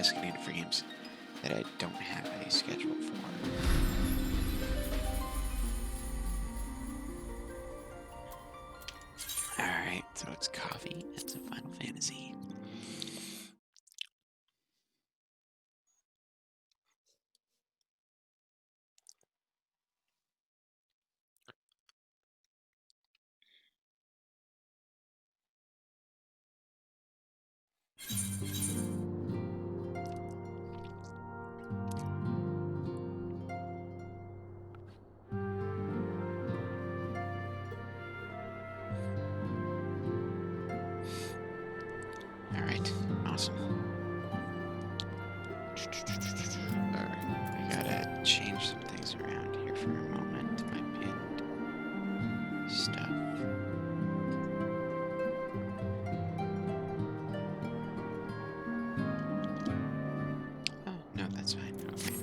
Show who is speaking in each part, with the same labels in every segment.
Speaker 1: designated for games that I don't have a schedule for. Alright, so it's Cofee. It's a Final Fantasy. Alright, awesome. Alright, I gotta change some things around here for a moment. My pinned stuff. Oh, no, that's fine. Okay.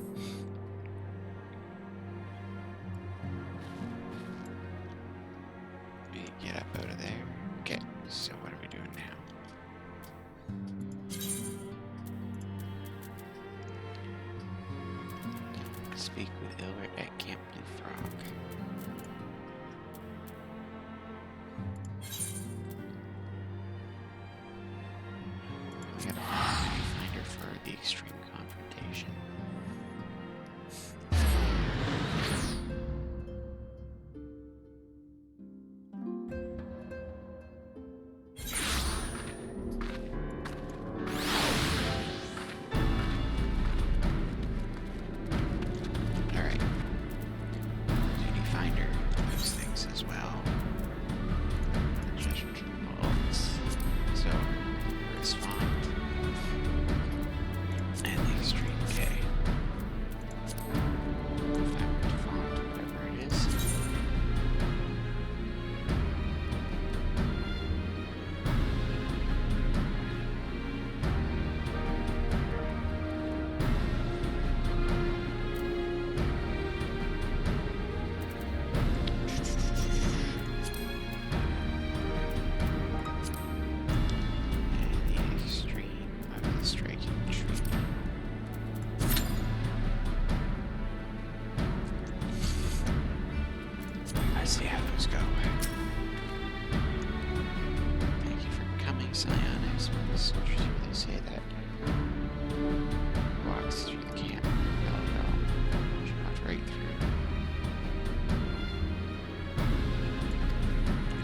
Speaker 1: We get up out of there. Okay, so what are we doing now? Speak with Hilbert at Camp Blue Frog. We gotta find her for the extreme confrontation. See how those go. Thank you for coming, Scion. I suppose soldiers really say that. Walks through the camp. No, should not break through.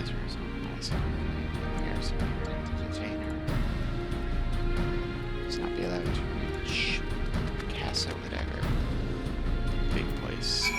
Speaker 1: As a result, myself, Garrison intend to detain her. Must not be allowed to reach Casa, whatever. Big place.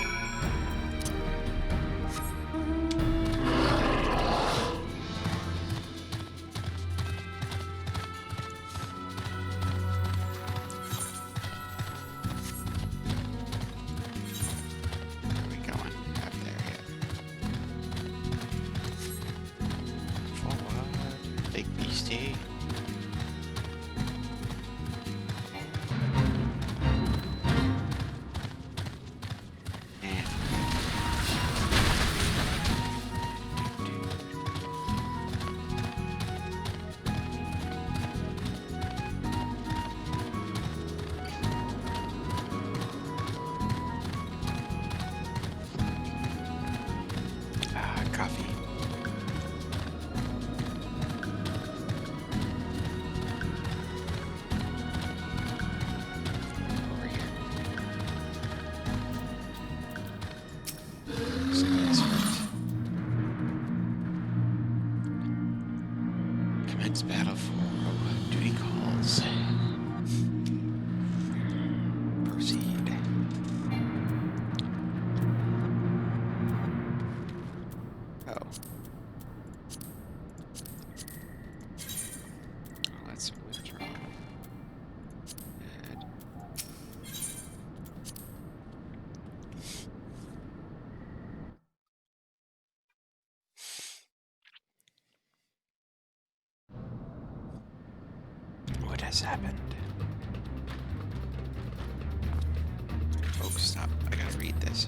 Speaker 1: Cofee. Over here. So that's right. Commence battle for duty calls. Proceed. Oh. Let's withdraw. Add. What has happened? Folks, stop. I gotta read this.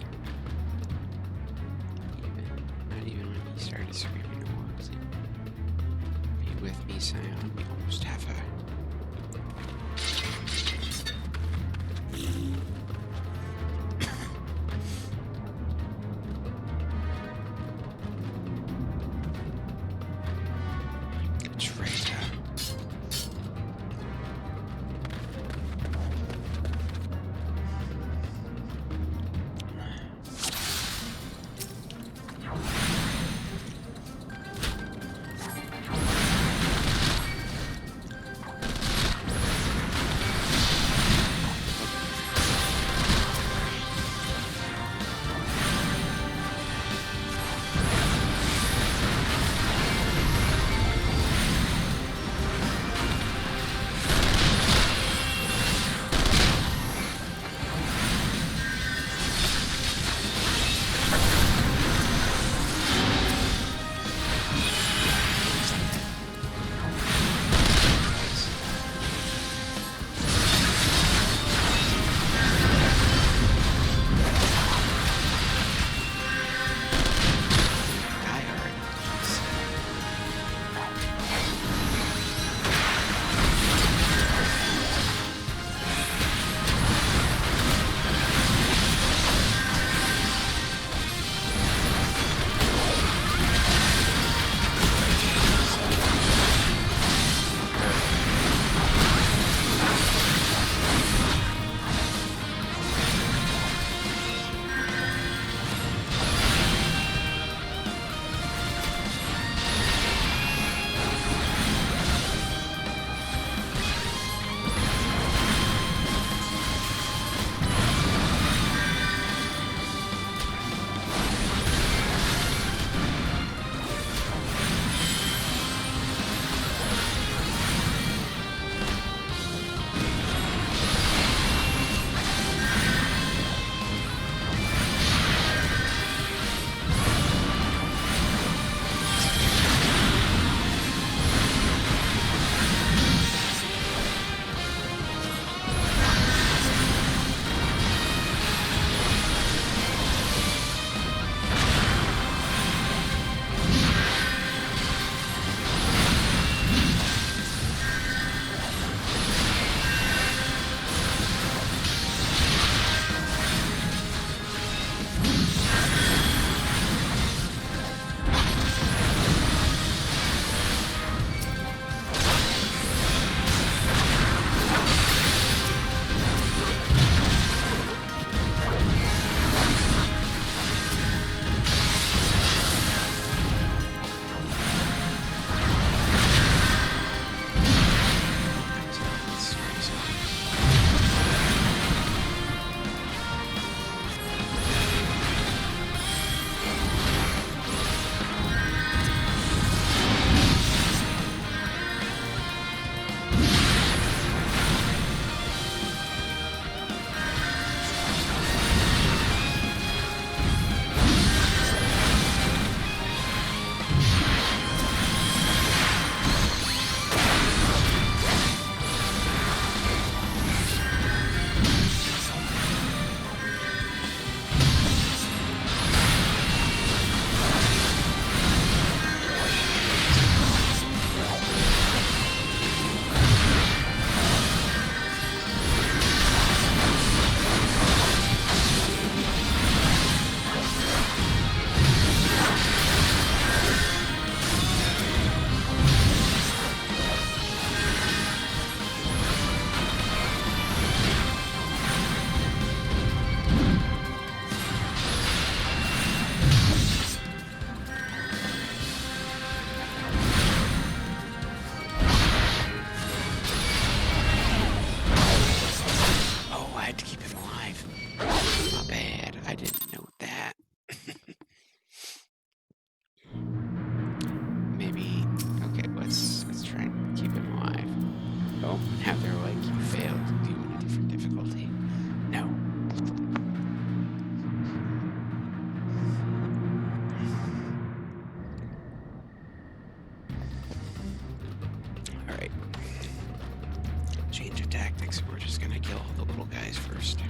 Speaker 1: Not even when he started screaming, was it? Be with me, Scion. We almost have her. failed. Do you want a different difficulty? No. Alright. Change of tactics. We're just gonna kill all the little guys first.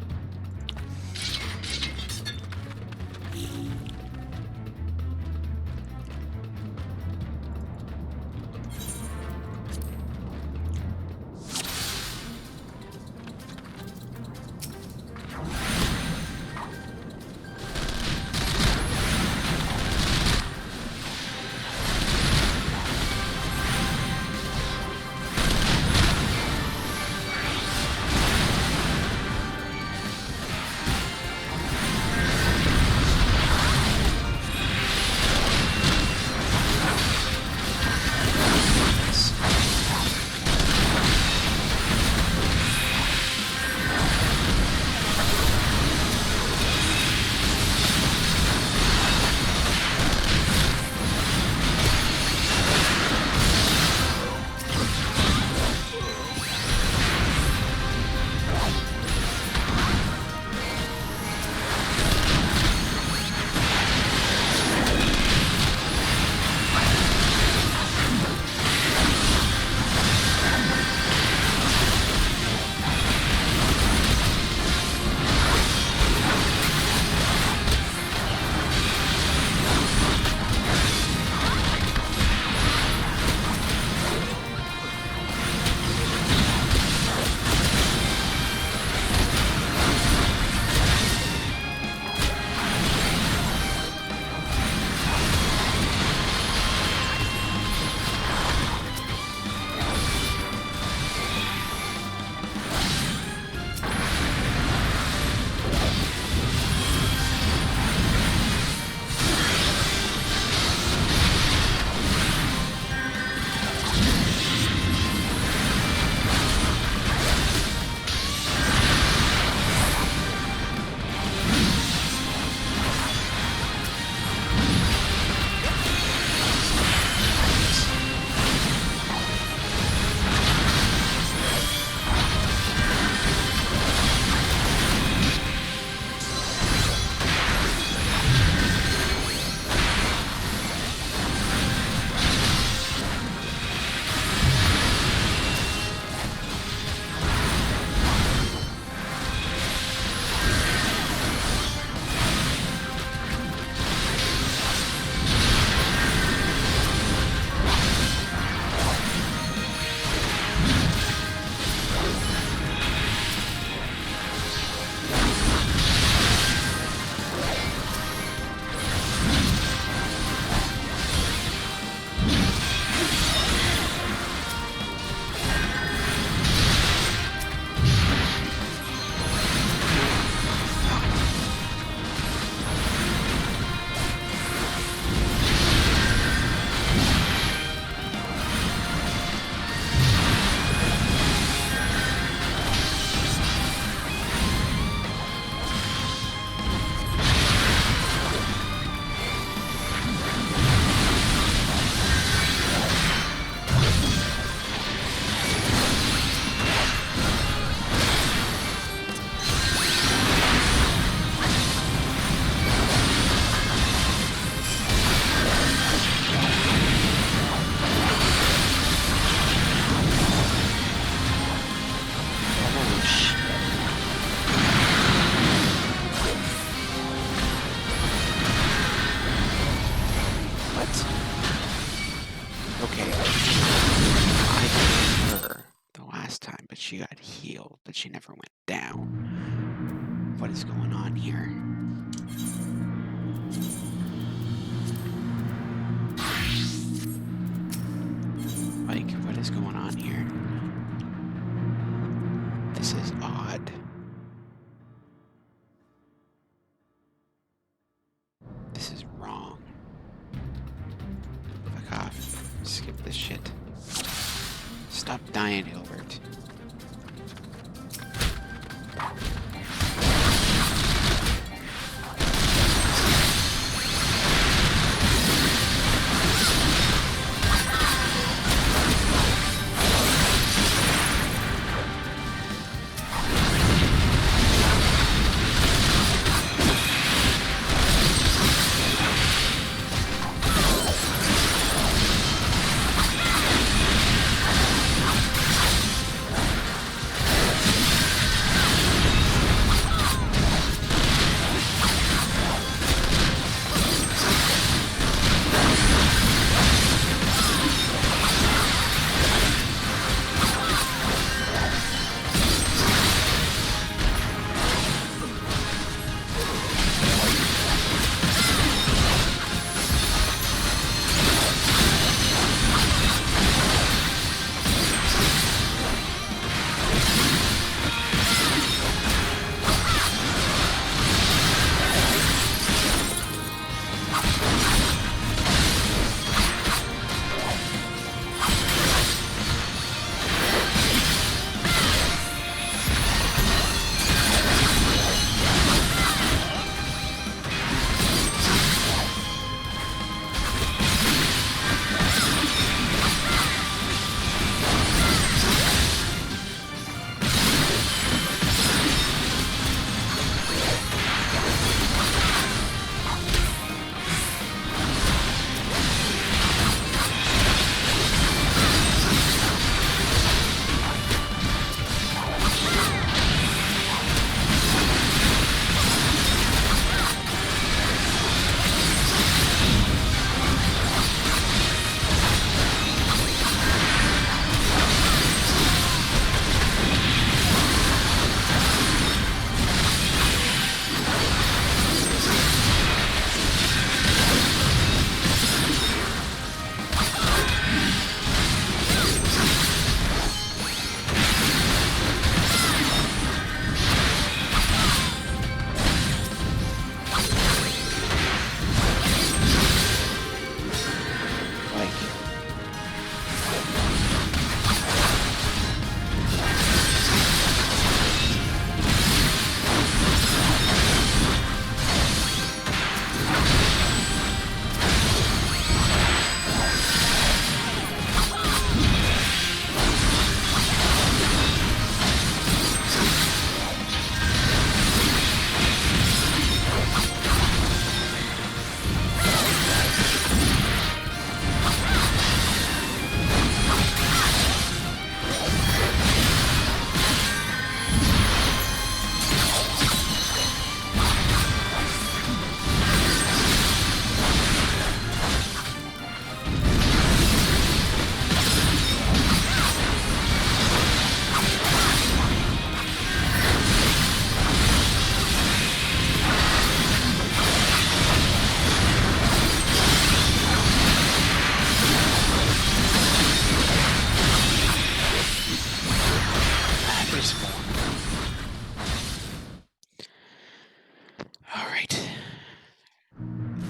Speaker 1: She got healed, but she never went down. What is going on here? Like, what is going on here? This is odd. This is wrong. Fuck off. Skip this shit. Stop dying, Hilbert.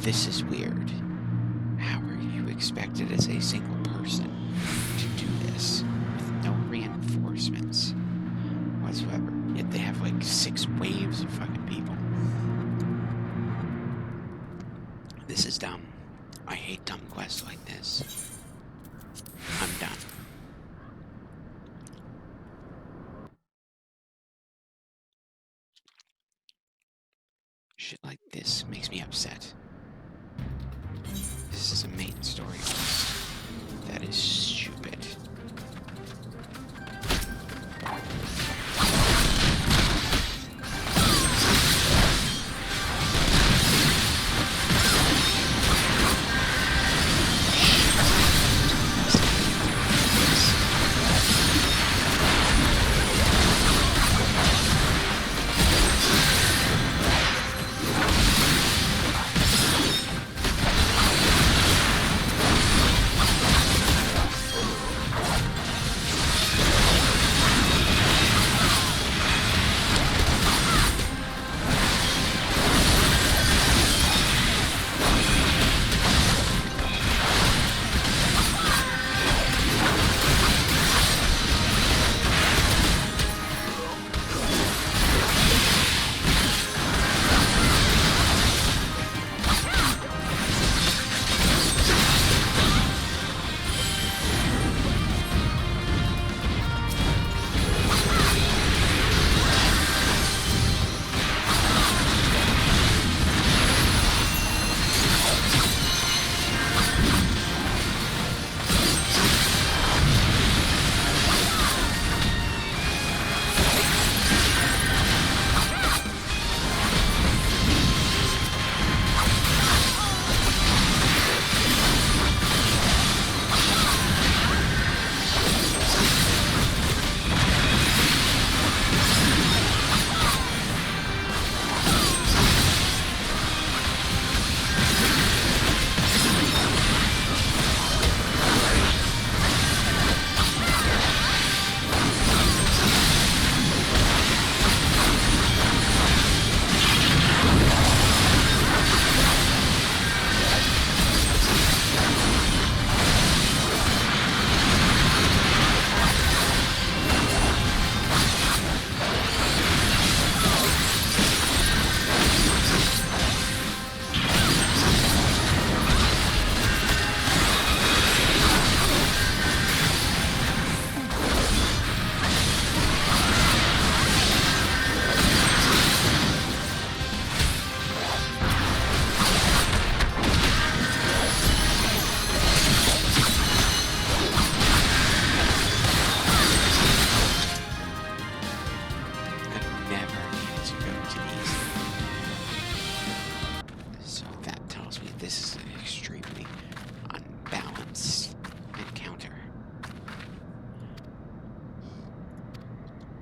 Speaker 1: This is weird. How are you expected as a single person to do this with no reinforcements whatsoever? Yet they have like 6 waves of fucking people. This is dumb. I hate dumb quests like this. I'm done. Shit like this makes me upset. This is a main story quest. That is stupid.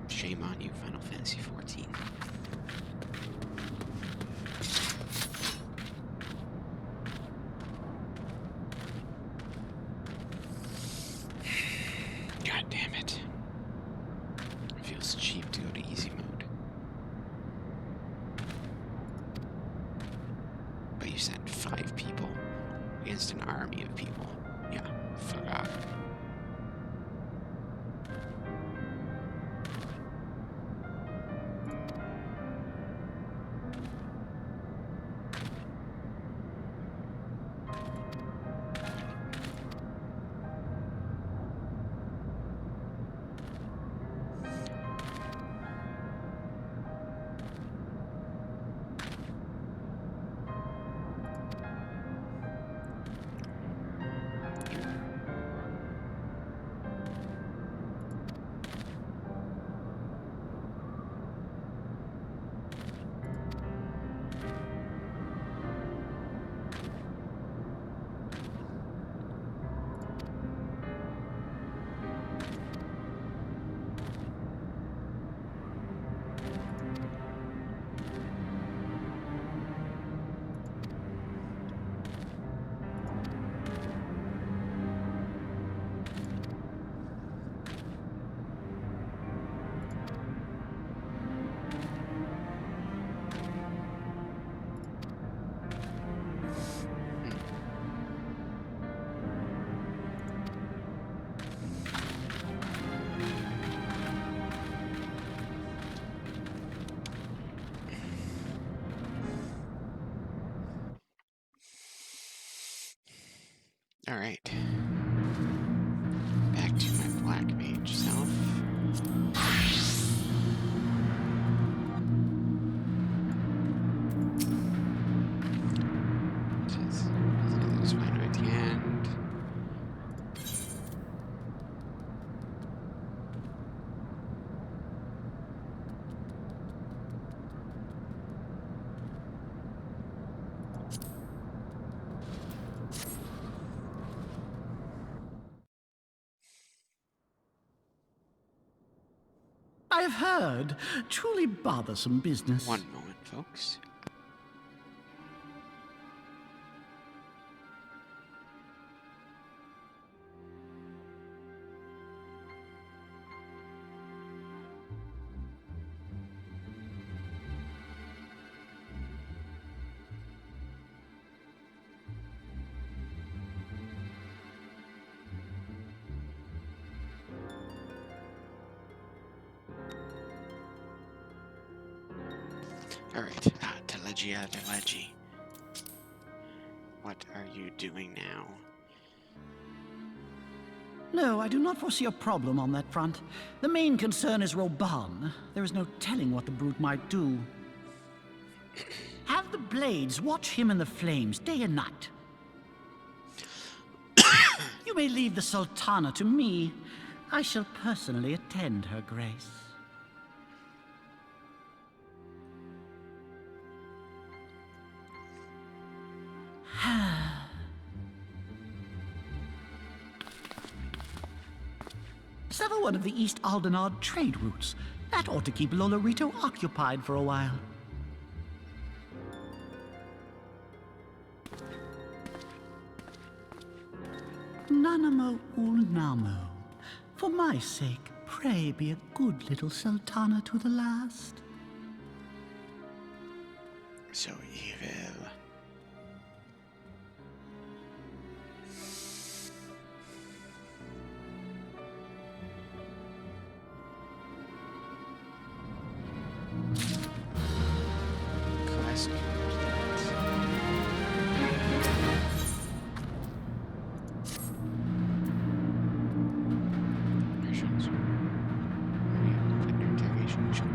Speaker 2: Shame on you, Final Fantasy 14. God damn it. It feels cheap to go to easy mode. But you sent 5 people against an army of people. Yeah, fuck off.
Speaker 1: Alright. Back to my black mage self. Just find right the end.
Speaker 3: I have heard. Truly bothersome business.
Speaker 1: One moment, folks. Alright, Telegia. What are you doing now?
Speaker 3: No, I do not foresee a problem on that front. The main concern is Roban. There is no telling what the brute might do. Have the blades watch him in the flames day and night. You may leave the Sultana to me. I shall personally attend her grace. Sever one of the East Aldenard trade routes. That ought to keep Lolorito occupied for a while. Nanamo ulnamo. For my sake, pray be a good little Sultana to the last.
Speaker 1: So evil. Quest Versions. We have opened interrogation. We shall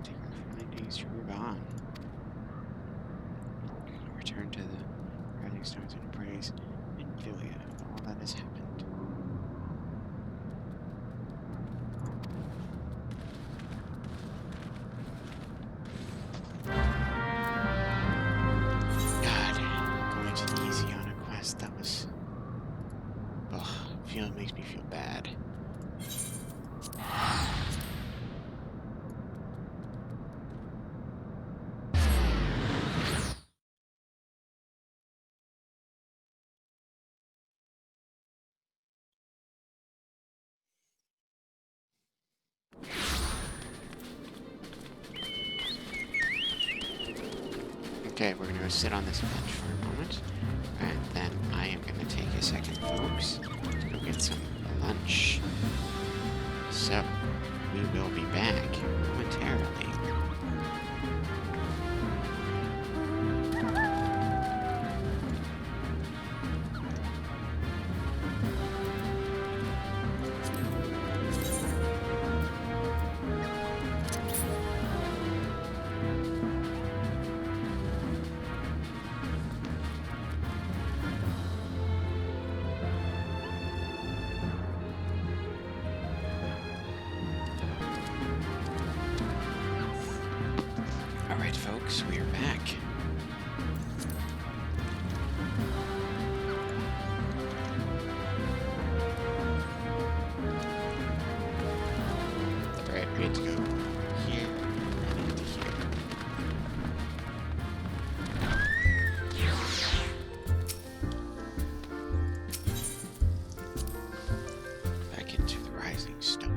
Speaker 1: take our findings to Ruban. Return to the Rising Stars and praise in Philia of all that has happened. God, going too easy on a quest that was. Ugh, it makes me feel bad. Okay, we're gonna go sit on this bench for a moment, and then I am gonna take a second, folks, to go get some lunch. So, we will be back momentarily. Alright, folks, we are back. Alright, we need to go here and into here. Back into the Rising Stones.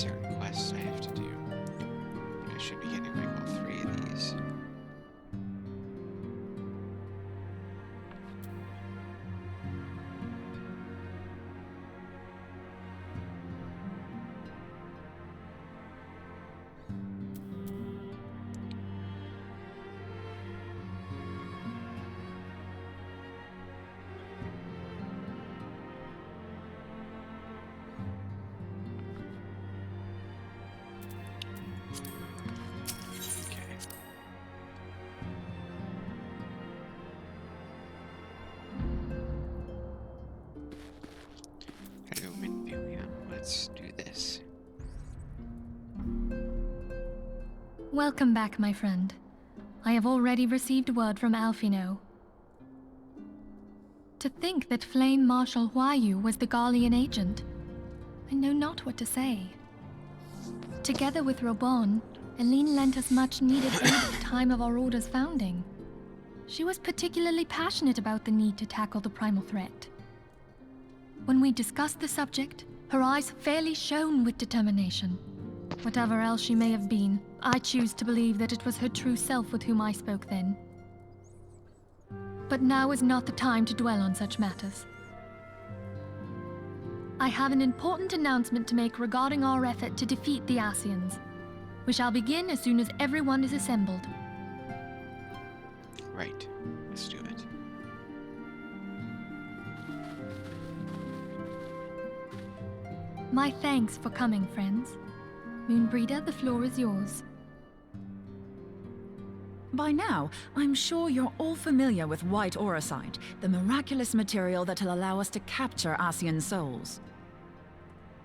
Speaker 1: certain quests I have to do. I should be getting like all 3 of these. Okay. Gotta go Minfield. Let's do this.
Speaker 4: Welcome back, my friend. I have already received word from Alphino. To think that Flame Marshal Huayu was the Garlean agent. I know not what to say. Together with Robon, Eileen lent us much needed aid at the time of our Order's founding. She was particularly passionate about the need to tackle the primal threat. When we discussed the subject, her eyes fairly shone with determination. Whatever else she may have been, I choose to believe that it was her true self with whom I spoke then. But now is not the time to dwell on such matters. I have an important announcement to make regarding our effort to defeat the Ascians. We shall begin as soon as everyone is assembled.
Speaker 1: Right. Let's do it.
Speaker 4: My thanks for coming, friends. Moonbreeder, the floor is yours.
Speaker 5: By now, I'm sure you're all familiar with white auracite, the miraculous material that'll allow us to capture Ascian souls.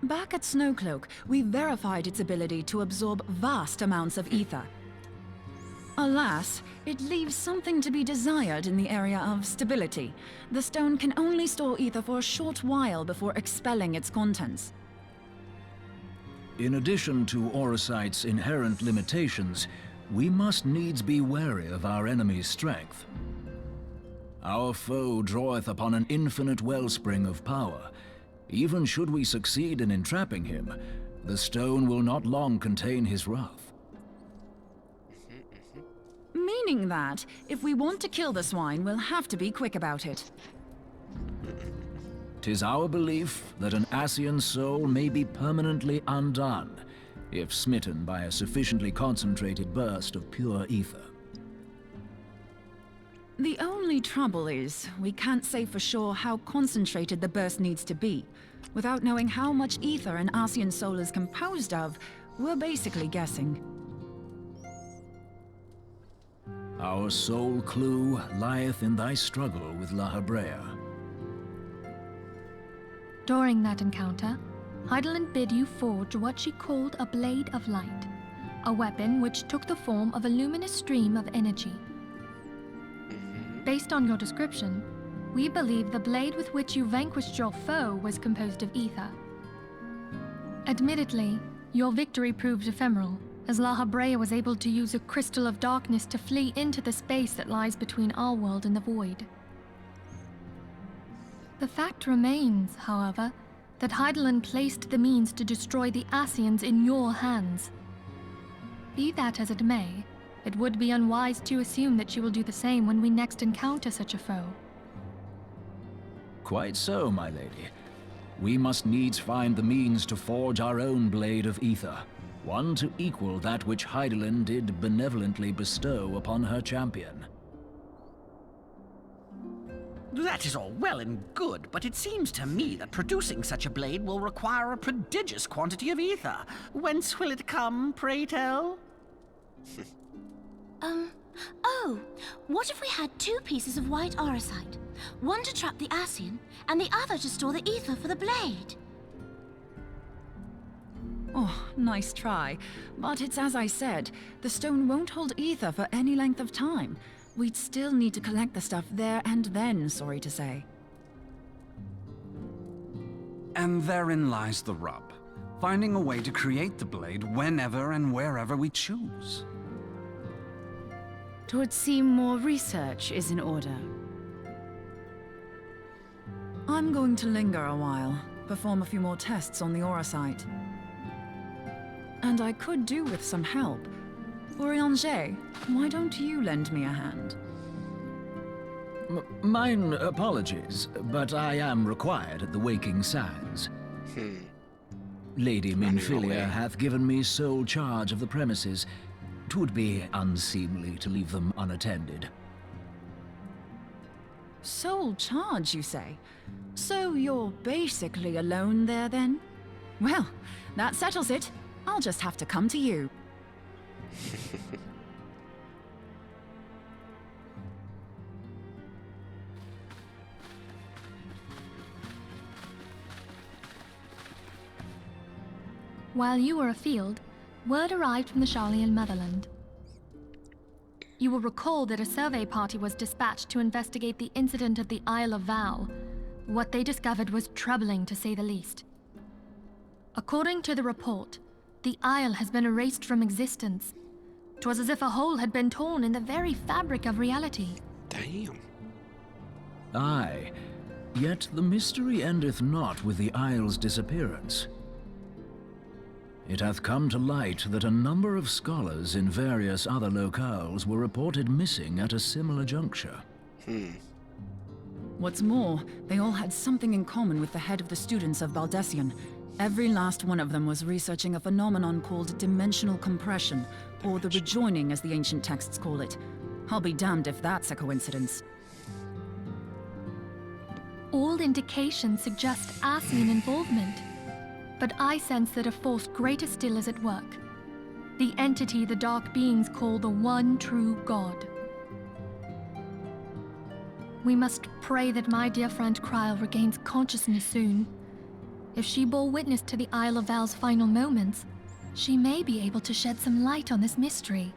Speaker 5: Back at Snowcloak, we verified its ability to absorb vast amounts of ether. Alas, it leaves something to be desired in the area of stability. The stone can only store ether for a short while before expelling its contents.
Speaker 6: In addition to auracite's inherent limitations, we must needs be wary of our enemy's strength. Our foe draweth upon an infinite wellspring of power. Even should we succeed in entrapping him, the stone will not long contain his wrath.
Speaker 5: Meaning that, if we want to kill the swine, we'll have to be quick about it.
Speaker 6: 'Tis our belief that an Ascian soul may be permanently undone, if smitten by a sufficiently concentrated burst of pure ether.
Speaker 5: The only trouble is, we can't say for sure how concentrated the burst needs to be. Without knowing how much ether an Ascian soul is composed of, we're basically guessing.
Speaker 6: Our sole clue lieth in thy struggle with La Habrea.
Speaker 4: During that encounter, Heidelin bid you forge what she called a Blade of Light, a weapon which took the form of a luminous stream of energy. Based on your description, we believe the blade with which you vanquished your foe was composed of ether. Admittedly, your victory proved ephemeral, as La Habrea was able to use a crystal of darkness to flee into the space that lies between our world and the void. The fact remains, however, that Heidelin placed the means to destroy the Ascians in your hands. Be that as it may, it would be unwise to assume that she will do the same when we next encounter such a foe.
Speaker 6: Quite so, my lady. We must needs find the means to forge our own blade of ether, one to equal that which Heidelin did benevolently bestow upon her champion.
Speaker 7: That is all well and good, but it seems to me that producing such a blade will require a prodigious quantity of ether. Whence will it come, pray tell?
Speaker 8: Oh, what if we had 2 pieces of white auracite? One to trap the Ascian, and the other to store the ether for the blade.
Speaker 5: Oh, nice try. But it's as I said, the stone won't hold ether for any length of time. We'd still need to collect the stuff there and then, sorry to say.
Speaker 9: And therein lies the rub. Finding a way to create the blade whenever and wherever we choose.
Speaker 10: 'Twould seem more research is in order.
Speaker 5: I'm going to linger a while, perform a few more tests on the auracite. and I could do with some help. Urianger, why don't you lend me a hand?
Speaker 6: Mine apologies, but I am required at the Waking Sands. Lady Minfilia hath given me sole charge of the premises. 'Twould be unseemly to leave them unattended.
Speaker 5: Sole charge, you say? So you're basically alone there, then? Well, that settles it. I'll just have to come to you.
Speaker 4: While you were afield, word arrived from the Charlian motherland. You will recall that a survey party was dispatched to investigate the incident at the Isle of Val. What they discovered was troubling, to say the least. According to the report, the Isle has been erased from existence. 'Twas as if a hole had been torn in the very fabric of reality.
Speaker 2: Damn.
Speaker 6: Aye, yet the mystery endeth not with the Isle's disappearance. It hath come to light that a number of scholars in various other locales were reported missing at a similar juncture.
Speaker 5: What's more, they all had something in common with the head of the students of Baldessian. Every last one of them was researching a phenomenon called dimensional compression, or the rejoining as the ancient texts call it. I'll be damned if that's a coincidence.
Speaker 4: All indications suggest Ascian involvement, but I sense that a force greater still is at work. The entity the Dark Beings call the One True God. We must pray that my dear friend Kryl regains consciousness soon. If she bore witness to the Isle of Val's final moments, she may be able to shed some light on this mystery.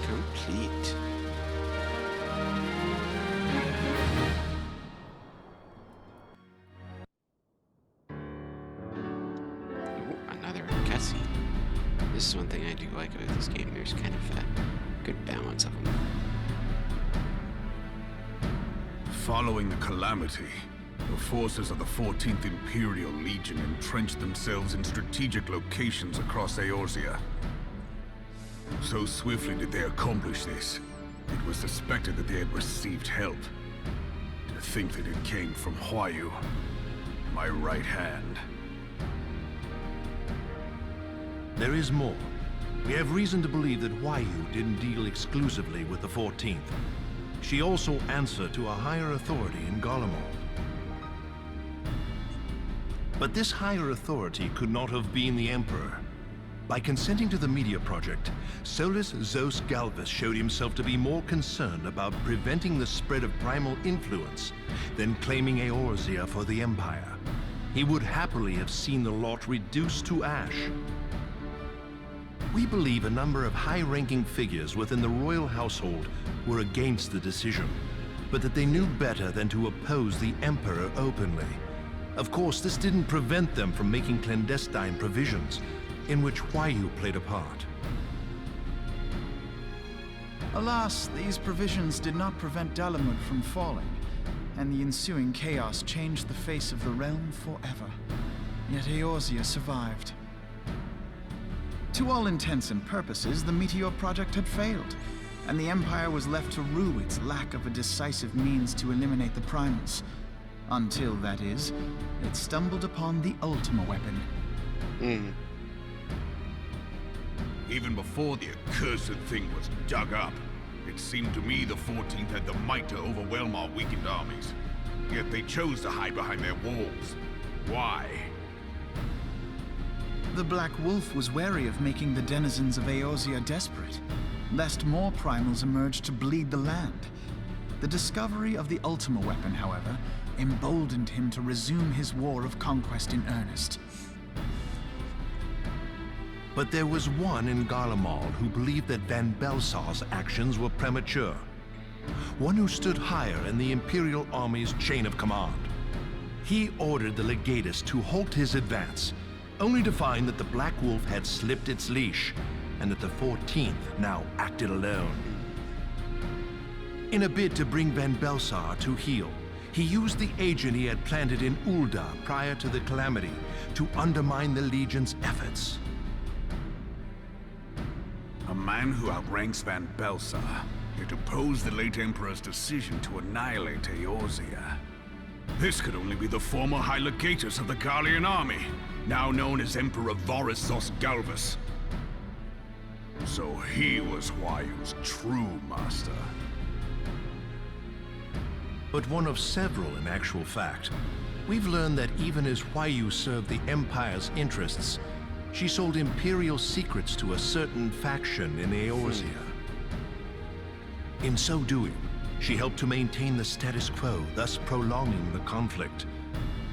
Speaker 2: Complete. Ooh, another cutscene. This is one thing I do like about this game. There's kind of a good balance of them.
Speaker 11: Following the calamity, the forces of the 14th Imperial Legion entrenched themselves in strategic locations across Eorzea. So swiftly did they accomplish this, it was suspected that they had received help. To think that it came from Huayu, my right hand.
Speaker 12: There is more. We have reason to believe that Huayu didn't deal exclusively with the 14th. She also answered to a higher authority in Garlemald. But this higher authority could not have been the Emperor. By consenting to the media project, Solus Zos Galvus showed himself to be more concerned about preventing the spread of primal influence than claiming Eorzea for the Empire. He would happily have seen the lot reduced to ash. We believe a number of high-ranking figures within the royal household were against the decision, but that they knew better than to oppose the Emperor openly. Of course, this didn't prevent them from making clandestine provisions, in which Huayu played a part.
Speaker 13: Alas, these provisions did not prevent Dalamud from falling, and the ensuing chaos changed the face of the realm forever. Yet Eorzea survived. To all intents and purposes, the Meteor Project had failed, and the Empire was left to rue its lack of a decisive means to eliminate the primals. Until, that is, it stumbled upon the Ultima weapon.
Speaker 11: Even before the accursed thing was dug up, it seemed to me the 14th had the might to overwhelm our weakened armies. Yet they chose to hide behind their walls. Why?
Speaker 13: The Black Wolf was wary of making the denizens of Eorzea desperate, lest more primals emerge to bleed the land. The discovery of the Ultima weapon, however, emboldened him to resume his war of conquest in earnest.
Speaker 12: But there was one in Garlemald who believed that Van Belsar's actions were premature. One who stood higher in the Imperial Army's chain of command. He ordered the Legatus to halt his advance, only to find that the Black Wolf had slipped its leash, and that the 14th now acted alone. In a bid to bring Van Belsar to heel, he used the agent he had planted in Ul'dah prior to the Calamity to undermine the Legion's efforts.
Speaker 11: A man who outranks Van Belsar, yet opposed the late Emperor's decision to annihilate Eorzea. This could only be the former High Legatus of the Garlean army, now known as Emperor Vorissos Galvus. So he was Huayu's true master.
Speaker 12: But one of several in actual fact. We've learned that even as Huayu served the Empire's interests, she sold Imperial secrets to a certain faction in Eorzea. In so doing, she helped to maintain the status quo, thus prolonging the conflict.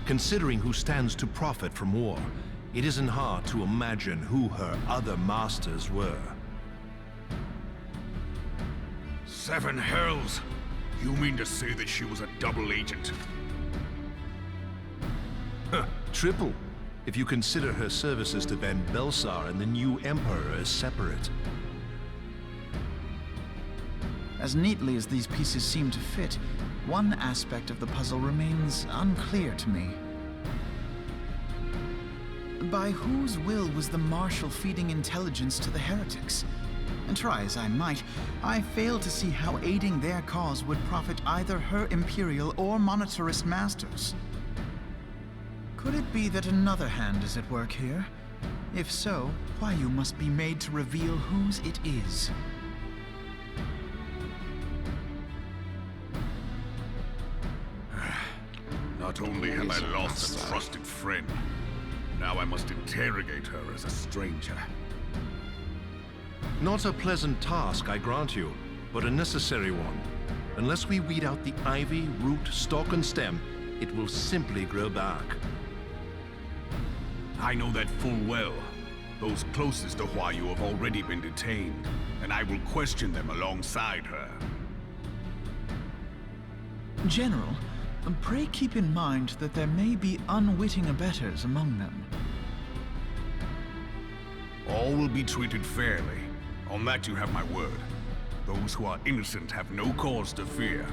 Speaker 12: Considering who stands to profit from war, it isn't hard to imagine who her other masters were.
Speaker 11: 7 hells! You mean to say that she was a double agent?
Speaker 12: Triple, if you consider her services to Van Belsar and the new Emperor as separate.
Speaker 13: As neatly as these pieces seem to fit, one aspect of the puzzle remains unclear to me. By whose will was the Marshal feeding intelligence to the heretics? And try as I might, I fail to see how aiding their cause would profit either her Imperial or monetarist masters. Could it be that another hand is at work here? If so, Huayu must be made to reveal whose it is.
Speaker 11: Not only have I lost a trusted friend, now I must interrogate her as a stranger.
Speaker 12: Not a pleasant task, I grant you, but a necessary one. Unless we weed out the ivy, root, stalk, and stem, it will simply grow back.
Speaker 11: I know that full well. Those closest to Huayu have already been detained, and I will question them alongside her.
Speaker 13: General, pray keep in mind that there may be unwitting abettors among them.
Speaker 11: All will be treated fairly. On that you have my word. Those who are innocent have no cause to fear.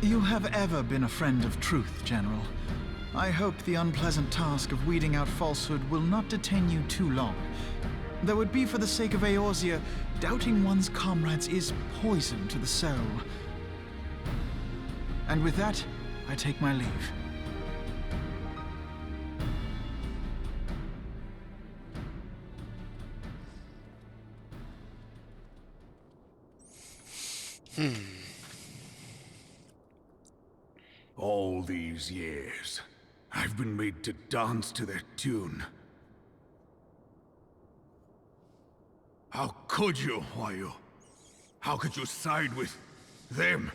Speaker 13: You have ever been a friend of truth, General. I hope the unpleasant task of weeding out falsehood will not detain you too long. Though it be for the sake of Eorzea, doubting one's comrades is poison to the soul. And with that, I take my leave.
Speaker 11: All these years, I've been made to dance to their tune. How could you, Huayu? How could you side with them?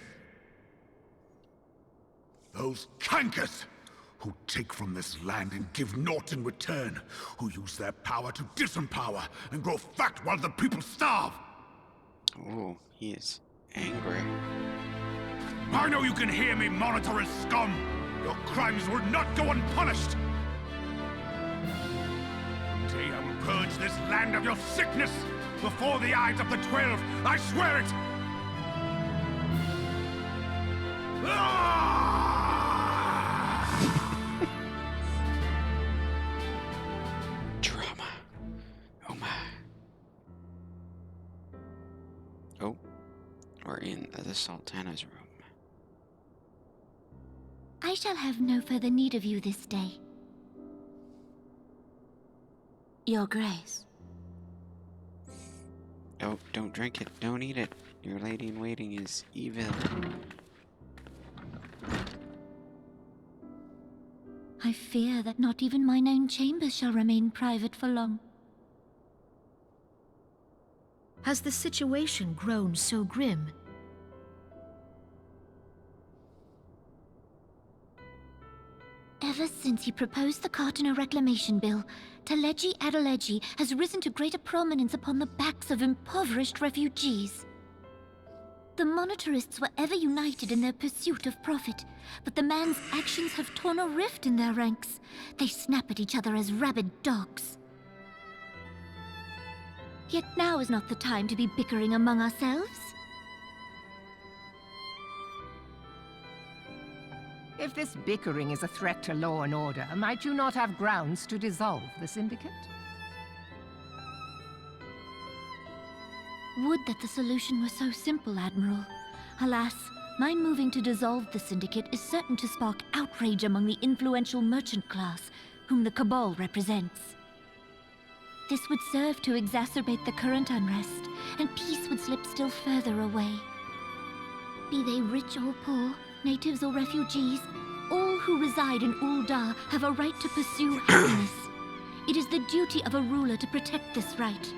Speaker 11: Those cankers who take from this land and give naught in return, who use their power to disempower and grow fat while the people starve.
Speaker 2: Oh, he is angry.
Speaker 11: I know you can hear me, monetarist scum! Your crimes will not go unpunished! One day I will purge this land of your sickness! Before the eyes of the 12, I swear it!
Speaker 2: Drama. Oh my. Oh, we're in the Sultana's room.
Speaker 8: I shall have no further need of you this day. Your Grace.
Speaker 2: Oh, don't drink it. Don't eat it. Your lady in waiting is evil.
Speaker 8: I fear that not even mine own chambers shall remain private for long.
Speaker 14: Has the situation grown so grim?
Speaker 8: Ever since he proposed the Cartiner Reclamation Bill, Teleji Adeleji has risen to greater prominence upon the backs of impoverished refugees. The monetarists were ever united in their pursuit of profit, but the man's actions have torn a rift in their ranks. They snap at each other as rabid dogs. Yet now is not the time to be bickering among ourselves.
Speaker 15: If this bickering is a threat to law and order, might you not have grounds to dissolve the Syndicate?
Speaker 8: Would that the solution were so simple, Admiral. Alas, my moving to dissolve the Syndicate is certain to spark outrage among the influential merchant class, whom the Cabal represents. This would serve to exacerbate the current unrest, and peace would slip still further away. Be they rich or poor, natives or refugees, all who reside in Ul'dah have a right to pursue happiness. It is the duty of a ruler to protect this right.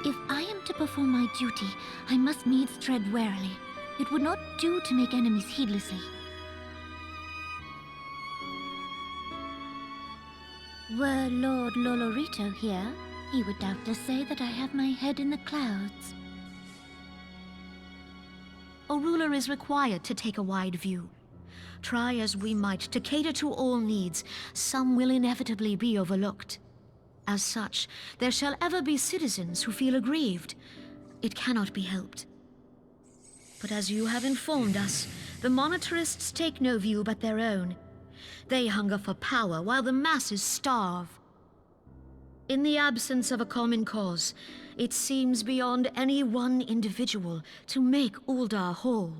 Speaker 8: If I am to perform my duty, I must needs tread warily. It would not do to make enemies heedlessly. Were Lord Lolorito here, he would doubtless say that I have my head in the clouds.
Speaker 14: A ruler is required to take a wide view. Try as we might to cater to all needs, some will inevitably be overlooked. As such, there shall ever be citizens who feel aggrieved. It cannot be helped. But as you have informed us, the monetarists take no view but their own. They hunger for power while the masses starve. In the absence of a common cause, it seems beyond any one individual to make Ul'dah whole.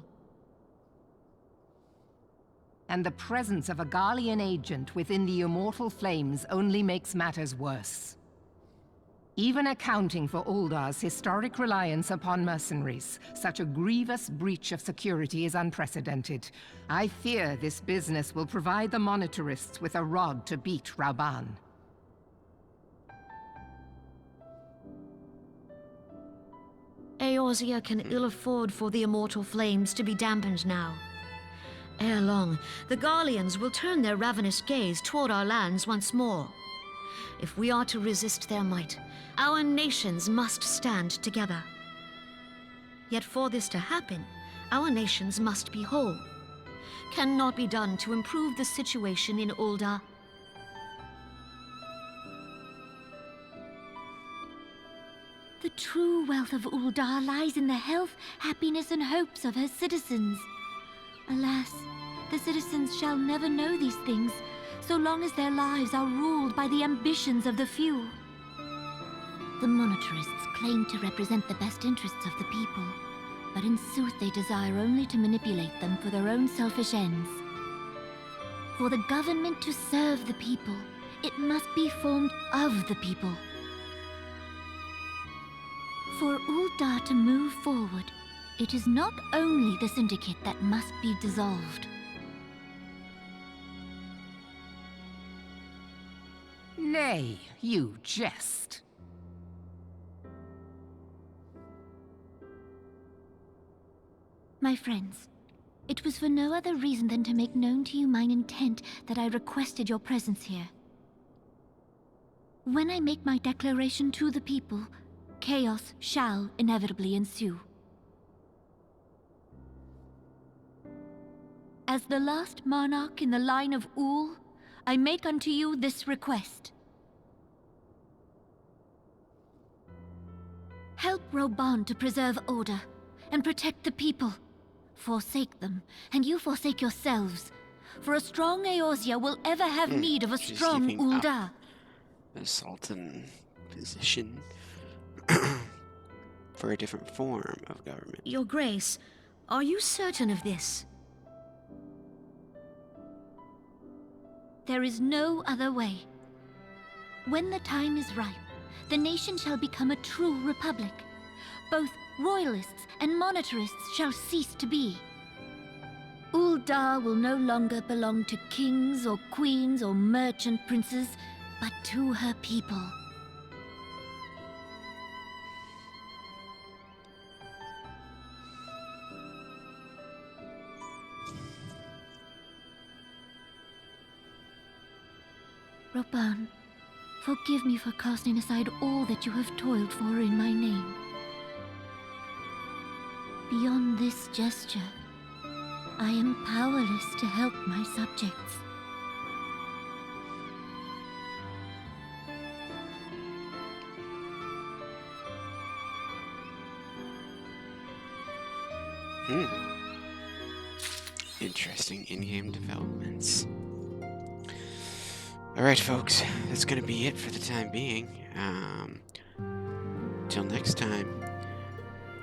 Speaker 15: And the presence of a Garlean agent within the Immortal Flames only makes matters worse. Even accounting for Ul'dah's historic reliance upon mercenaries, such a grievous breach of security is unprecedented. I fear this business will provide the monetarists with a rod to beat Rauban.
Speaker 14: Eorzea can ill afford for the Immortal Flames to be dampened now. Ere long, the Garleans will turn their ravenous gaze toward our lands once more. If we are to resist their might, our nations must stand together. Yet for this to happen, our nations must be whole. Cannot be done to improve the situation in Ul'dah.
Speaker 8: The true wealth of Ul'dah lies in the health, happiness, and hopes of her citizens. Alas, the citizens shall never know these things, so long as their lives are ruled by the ambitions of the few. The monetarists claim to represent the best interests of the people, but in sooth they desire only to manipulate them for their own selfish ends. For the government to serve the people, it must be formed of the people. For Ul'dah to move forward, it is not only the Syndicate that must be dissolved.
Speaker 15: Nay, you jest.
Speaker 8: My friends, it was for no other reason than to make known to you mine intent that I requested your presence here. When I make my declaration to the people, chaos shall inevitably ensue. As the last monarch in the line of Ul, I make unto you this request. Help Rauban to preserve order and protect the people. Forsake them, and you forsake yourselves. For a strong Eorzea will ever have need of a strong Ul'dah.
Speaker 2: A sultan position for a different form of government.
Speaker 14: Your Grace, are you certain of this?
Speaker 8: There is no other way. When the time is ripe, the nation shall become a true republic. Both royalists and monetarists shall cease to be. Ul'dah will no longer belong to kings or queens or merchant princes, but to her people. Rauban, forgive me for casting aside all that you have toiled for in my name. Beyond this gesture, I am powerless to help my subjects.
Speaker 2: Interesting in-game developments. Alright, folks, that's gonna be it for the time being. Till next time,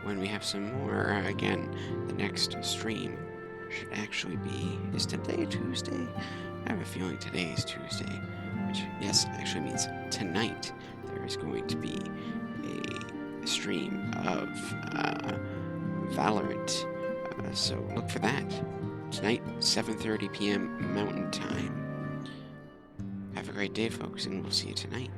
Speaker 2: when we have some more, again, the next stream should actually be, is today Tuesday? I have a feeling today is Tuesday, which, yes, actually means tonight there is going to be a stream of Valorant, so look for that. Tonight, 7:30 p.m. Mountain Time. Have a great day, folks, and we'll see you tonight.